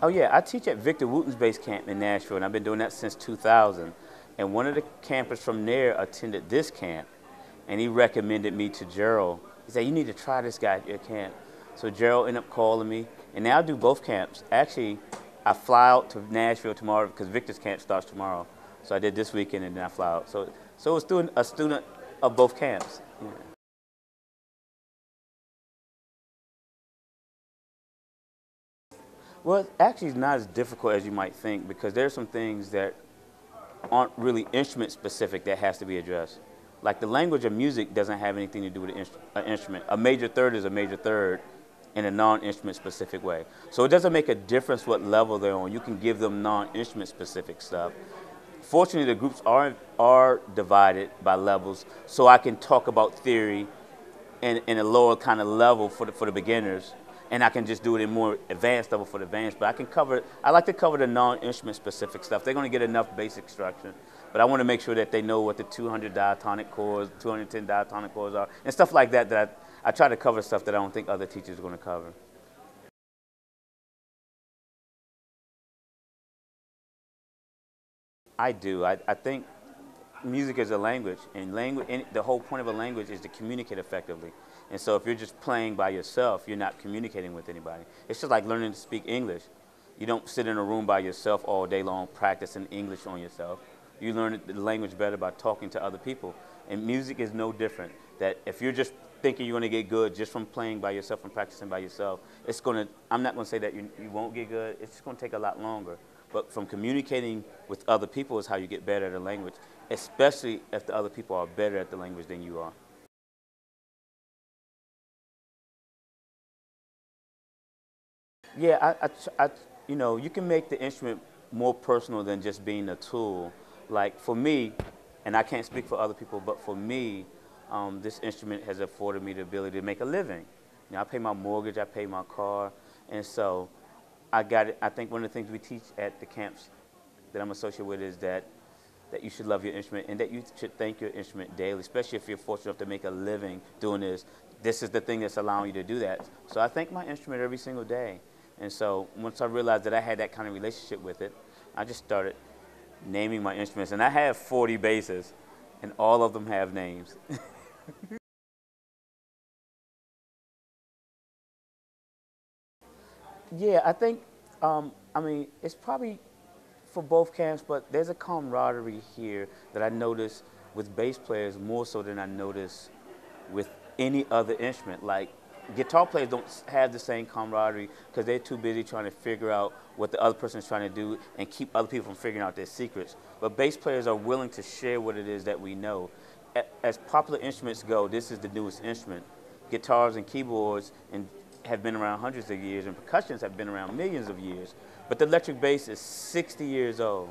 Oh yeah, I teach at Victor Wooten's base camp in Nashville, and I've been doing that since 2000. And one of the campers from there attended this camp, and he recommended me to Gerald. He said, "You need to try this guy at your camp." So Gerald ended up calling me, and now I do both camps. Actually, I fly out to Nashville tomorrow because Victor's camp starts tomorrow. So I did this weekend, and then I fly out. So it's a student of both camps. Yeah. Well, actually, it's not as difficult as you might think because there's some things that aren't really instrument specific that has to be addressed. Like the language of music doesn't have anything to do with an instrument. A major third is a major third in a non-instrument specific way. So it doesn't make a difference what level they're on. You can give them non-instrument specific stuff. Fortunately, the groups are divided by levels, so I can talk about theory in a lower kind of level for the beginners, and I can just do it in more advanced level for the advanced. But I like to cover the non-instrument specific stuff. They're going to get enough basic structure, but I want to make sure that they know what the 200 diatonic chords, 210 diatonic chords are, and stuff like that. That I try to cover stuff that I don't think other teachers are going to cover. I do. I think music is a language, and the whole point of a language is to communicate effectively. And so if you're just playing by yourself, you're not communicating with anybody. It's just like learning to speak English. You don't sit in a room by yourself all day long practicing English on yourself. You learn the language better by talking to other people. And music is no different. That if you're just thinking you're going to get good just from playing by yourself and practicing by yourself, I'm not going to say that you won't get good. It's just going to take a lot longer. But from communicating with other people is how you get better at a language, especially if the other people are better at the language than you are. Yeah, you can make the instrument more personal than just being a tool. Like for me, and I can't speak for other people, but for me, this instrument has afforded me the ability to make a living. I pay my mortgage, I pay my car, and so I got it. I think one of the things we teach at the camps that I'm associated with is that you should love your instrument and that you should thank your instrument daily, especially if you're fortunate enough to make a living doing this. This is the thing that's allowing you to do that. So I thank my instrument every single day. And so once I realized that I had that kind of relationship with it, I just started naming my instruments. And I have 40 basses, and all of them have names. Yeah, I think, it's probably for both camps, but there's a camaraderie here that I notice with bass players more so than I notice with any other instrument. Like guitar players don't have the same camaraderie because they're too busy trying to figure out what the other person is trying to do and keep other people from figuring out their secrets. But bass players are willing to share what it is that we know. As popular instruments go, this is the newest instrument. Guitars and keyboards have been around hundreds of years, and percussions have been around millions of years. But the electric bass is 60 years old.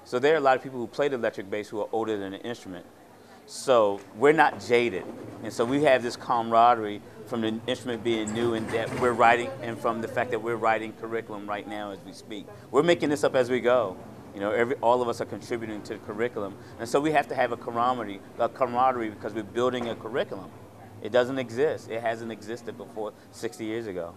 So there are a lot of people who play the electric bass who are older than the instrument. So we're not jaded. And so we have this camaraderie from the instrument being new and that we're writing, and from the fact that we're writing curriculum right now as we speak. We're making this up as we go. All of us are contributing to the curriculum. And so we have to have a camaraderie because we're building a curriculum. It doesn't exist. It hasn't existed before 60 years ago.